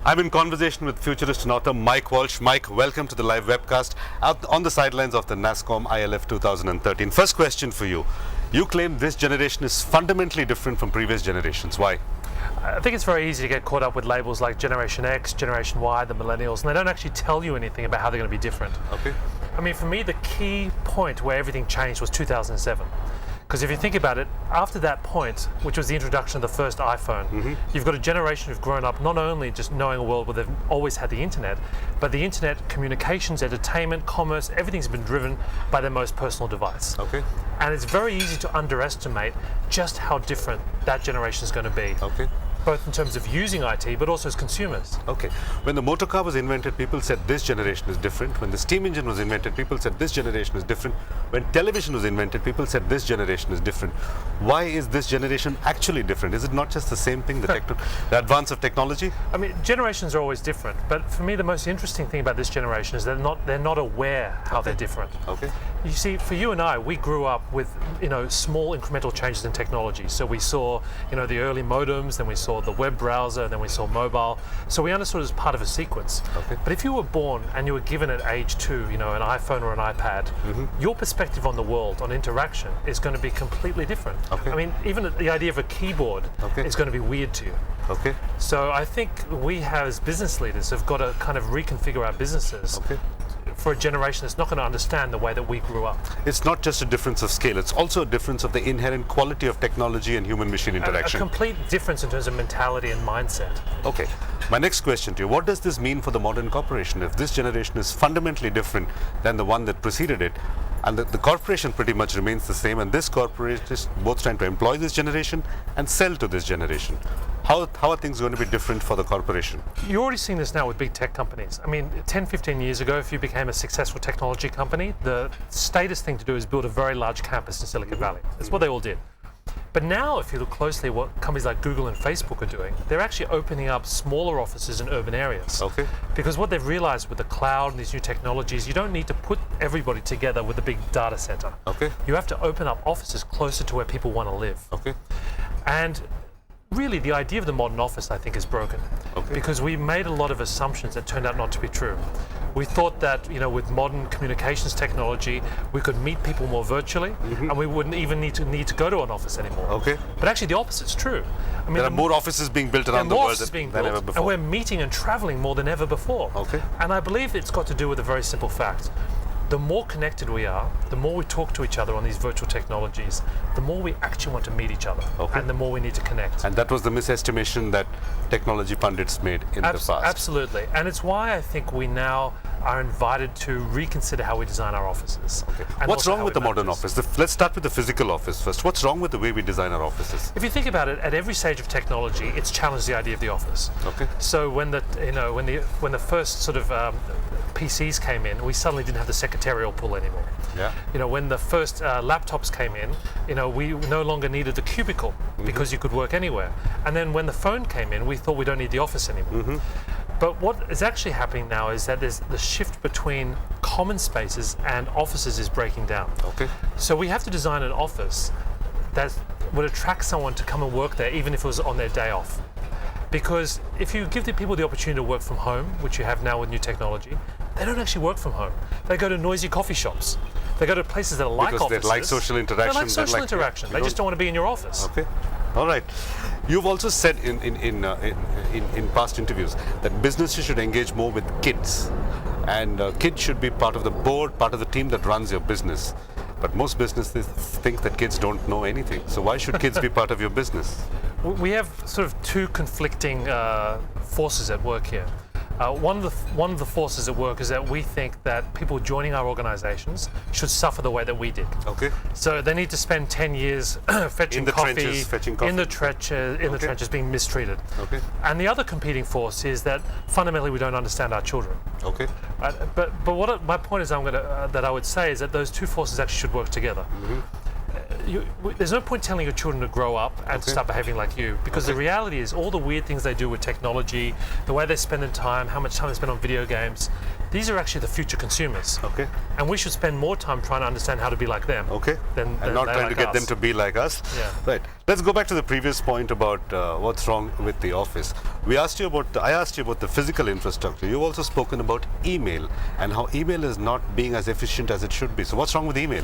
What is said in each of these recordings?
I'm in conversation with futurist and author Mike Walsh. Mike, welcome to the live webcast out on the sidelines of the NASSCOM ILF 2013. First question for you. You claim this generation is fundamentally different from previous generations. Why? I think it's very easy to get caught up with labels like Generation X, Generation Y, the millennials, and they don't actually tell you anything about how they're going to be different. Okay. I mean, for me, the key point where everything changed was 2007. Because if you think about it, after that point, which was the introduction of the first iPhone, you've got a generation who've grown up not only just knowing a world where they've always had the internet, but the internet, communications, entertainment, commerce, everything's been driven by their most personal device. Okay. And it's very easy to underestimate just how different that generation is going to be. Okay. Both in terms of using IT, but also as consumers. Okay. When the motor car was invented, people said this generation is different. When the steam engine was invented, people said this generation is different. When television was invented, people said this generation is different. Why is this generation actually different? Is it not just the same thing, the advance of technology? I mean, generations are always different, but for me, the most interesting thing about this generation is they're not aware how they're different. Okay. You see, for you and I, we grew up with, small incremental changes in technology. So we saw, the early modems, then we saw the web browser, then we saw mobile. So we understood it as part of a sequence. Okay. But if you were born and you were given at age 2, an iPhone or an iPad, your perspective on the world, on interaction, is going to be completely different. Okay. I mean, even the idea of a keyboard is going to be weird to you. Okay. So I think we as business leaders have got to kind of reconfigure our businesses for a generation that's not going to understand the way that we grew up. It's not just a difference of scale, it's also a difference of the inherent quality of technology and human-machine interaction. A complete difference in terms of mentality and mindset. Okay. My next question to you, what does this mean for the modern corporation if this generation is fundamentally different than the one that preceded it? And the corporation pretty much remains the same, and this corporation is both trying to employ this generation and sell to this generation. How are things going to be different for the corporation? You're already seeing this now with big tech companies. I mean, 10, 15 years ago, if you became a successful technology company, the status thing to do is build a very large campus in Silicon Valley. That's what they all did. But now, if you look closely at what companies like Google and Facebook are doing, they're actually opening up smaller offices in urban areas. Okay. Because what they've realized with the cloud and these new technologies, you don't need to put everybody together with a big data center. Okay. You have to open up offices closer to where people want to live. Okay. And really, the idea of the modern office, I think, is broken. Okay. Because we made a lot of assumptions that turned out not to be true. We thought that, with modern communications technology, we could meet people more virtually, and we wouldn't even need to go to an office anymore. Okay. But actually, the opposite's true. I mean, there are more offices being built around the world than ever before. And we're meeting and traveling more than ever before. Okay. And I believe it's got to do with a very simple fact. The more connected we are, the more we talk to each other on these virtual technologies, the more we actually want to meet each other, and the more we need to connect. And that was the misestimation that technology pundits made in the past. Absolutely. And it's why I think we now are invited to reconsider how we design our offices. Okay. What's wrong with the modern office? Let's start with the physical office first. What's wrong with the way we design our offices? If you think about it, at every stage of technology, it's challenged the idea of the office. Okay. So when the first sort of PCs came in, we suddenly didn't have the secretarial pull anymore. Yeah. When the first laptops came in, we no longer needed the cubicle because you could work anywhere. And then when the phone came in, we thought we don't need the office anymore. But what is actually happening now is that there's the shift between common spaces and offices is breaking down. Okay. So we have to design an office that would attract someone to come and work there, even if it was on their day off. Because if you give the people the opportunity to work from home, which you have now with new technology, they don't actually work from home. They go to noisy coffee shops. They go to places that are like offices. Because they like social interaction. They like social interaction. They just don't want to be in your office. Okay. All right. You've also said in past interviews that businesses should engage more with kids, and kids should be part of the board, part of the team that runs your business. But most businesses think that kids don't know anything. So why should kids be part of your business? We have sort of two conflicting forces at work here. One of the forces at work is that we think that people joining our organizations should suffer the way that we did. Okay. So they need to spend 10 years fetching coffee, in the trenches, being mistreated. Okay. And the other competing force is that fundamentally we don't understand our children. Okay. But my point is that I would say is that those two forces actually should work together. There's no point telling your children to grow up and to start behaving like you, because the reality is all the weird things they do with technology, the way they spend their time, how much time they spend on video games, these are actually the future consumers. Okay. And we should spend more time trying to understand how to be like them. Okay. Than And not they trying to like get us. them to be like us. Yeah. Right. Let's go back to the previous point about what's wrong with the office. I asked you about the physical infrastructure. You've also spoken about email and how email is not being as efficient as it should be. So what's wrong with email?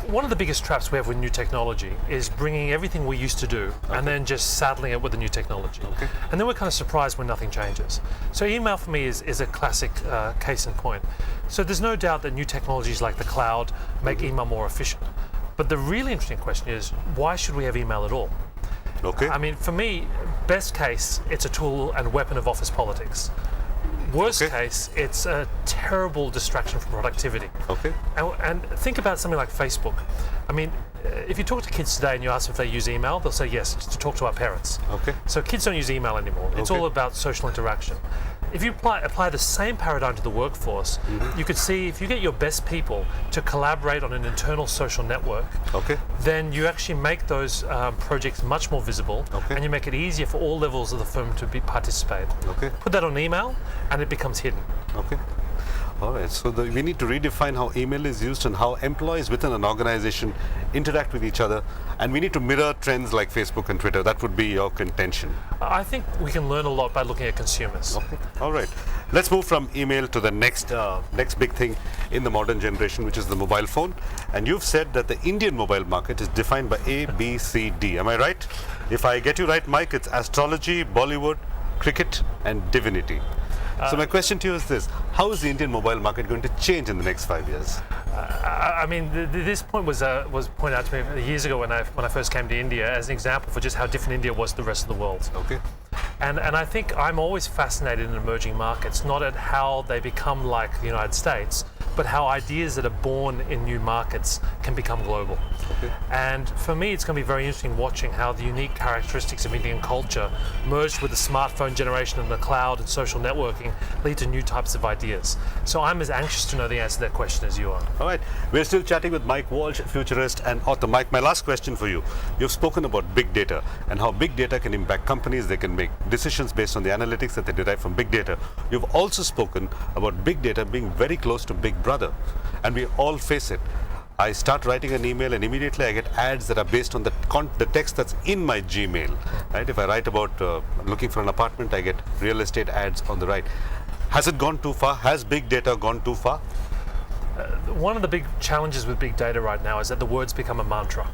One of the biggest traps we have with new technology is bringing everything we used to do and then just saddling it with the new technology. Okay. And then we're kind of surprised when nothing changes. So email for me is a classic case in point. So there's no doubt that new technologies like the cloud make email more efficient. But the really interesting question is, why should we have email at all? Okay. I mean, for me, best case, it's a tool and weapon of office politics. Worst Okay. case, it's a terrible distraction from productivity. Okay. And think about something like Facebook. I mean, if you talk to kids today and you ask them if they use email, they'll say yes, to talk to our parents. Okay. So kids don't use email anymore. It's Okay. all about social interaction. If you apply the same paradigm to the workforce, you could see if you get your best people to collaborate on an internal social network, Okay. then you actually make those projects much more visible, Okay. and you make it easier for all levels of the firm to participate. Okay. Put that on email, and it becomes hidden. Okay. All right. So we need to redefine how email is used and how employees within an organization interact with each other, and we need to mirror trends like Facebook and Twitter. That would be your contention. I think we can learn a lot by looking at consumers. Okay. All right. Let's move from email to the next big thing in the modern generation, which is the mobile phone. And you've said that the Indian mobile market is defined by A, B, C, D. Am I right? If I get you right, Mike, it's astrology, Bollywood, cricket, and divinity. So my question to you is this: how is the Indian mobile market going to change in the next 5 years? I mean, this point was pointed out to me years ago when I first came to India as an example for just how different India was to the rest of the world. Okay. And I think I'm always fascinated in emerging markets, not at how they become like the United States, but how ideas that are born in new markets can become global. Okay. And for me, it's going to be very interesting watching how the unique characteristics of Indian culture merged with the smartphone generation and the cloud and social networking lead to new types of ideas. So I'm as anxious to know the answer to that question as you are. All right. We're still chatting with Mike Walsh, futurist and author. Mike, my last question for you. You've spoken about big data and how big data can impact companies. They can make decisions based on the analytics that they derive from big data. You've also spoken about big data being very close to Big Brother, and we all face it. I start writing an email and immediately I get ads that are based on the text that's in my Gmail. Right? If I write about looking for an apartment, I get real estate ads on the right. Has it gone too far? Has big data gone too far? One of the big challenges with big data right now is that the words become a mantra.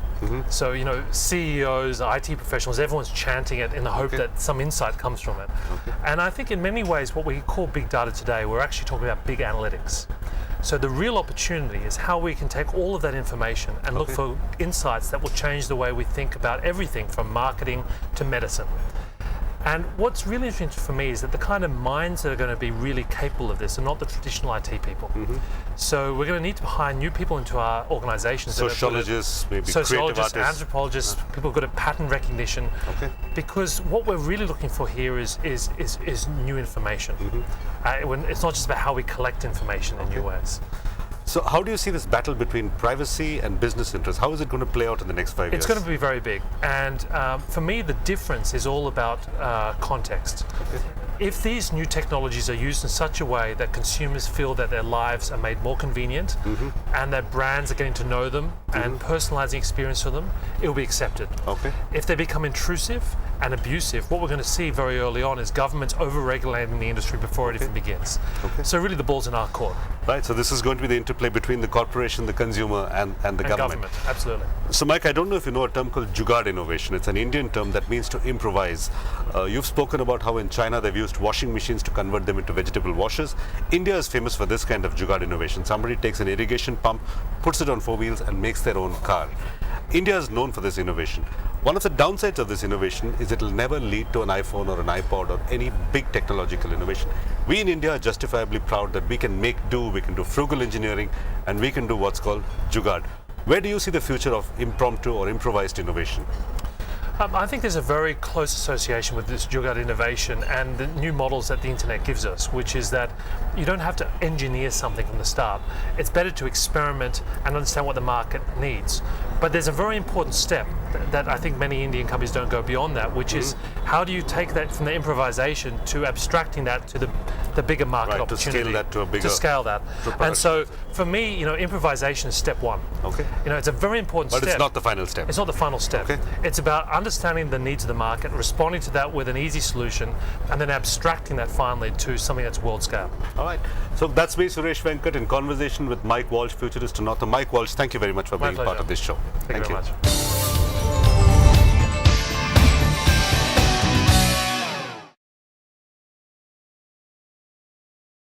So, CEOs, IT professionals, everyone's chanting it in the hope that some insight comes from it. And I think in many ways what we call big data today, we're actually talking about big analytics. So the real opportunity is how we can take all of that information and look for insights that will change the way we think about everything from marketing to medicine. And what's really interesting for me is that the kind of minds that are going to be really capable of this are not the traditional IT people. So we're going to need to hire new people into our organizations. Sociologists, maybe creative sociologists, artists. anthropologists, people good at pattern recognition. Okay. Because what we're really looking for here is new information. It's not just about how we collect information in new ways. So how do you see this battle between privacy and business interests? How is it going to play out in the next 5 years? It's going to be very big. And for me, the difference is all about context. If these new technologies are used in such a way that consumers feel that their lives are made more convenient and that brands are getting to know them and personalizing experience for them, it will be accepted. Okay. If they become intrusive and abusive, what we're going to see very early on is governments over-regulating the industry before it even begins. So really the ball's in our court. Right, so this is going to be the interplay between the corporation, the consumer, and the government. Absolutely. So Mike, I don't know if you know a term called Jugaad innovation. It's an Indian term that means to improvise. You've spoken about how in China they've used washing machines to convert them into vegetable washers. India is famous for this kind of Jugaad innovation. Somebody takes an irrigation pump, puts it on 4 wheels and makes their own car. India is known for this innovation. One of the downsides of this innovation is it will never lead to an iPhone or an iPod or any big technological innovation. We in India are justifiably proud that we can make do, we can do frugal engineering, and we can do what's called Jugaad. Where do you see the future of impromptu or improvised innovation? I think there's a very close association with this Jugaad innovation and the new models that the internet gives us, which is that you don't have to engineer something from the start. It's better to experiment and understand what the market needs. But there's a very important step that I think many Indian companies don't go beyond that, which is how do you take that from the improvisation to abstracting that to the the bigger market Right, to opportunity. scale that to a bigger scale that. product. And so for me, improvisation is step one. Okay. It's a very important But step. it's not the final step. It's not the final step. Okay. It's about understanding the needs of the market, responding to that with an easy solution, and then abstracting that finally to something that's world scale. All right. So that's me, Suresh Venkat, in conversation with Mike Walsh, Futurist and author. Mike Walsh, thank you very much for being part pleasure. of this show. Thank you very much.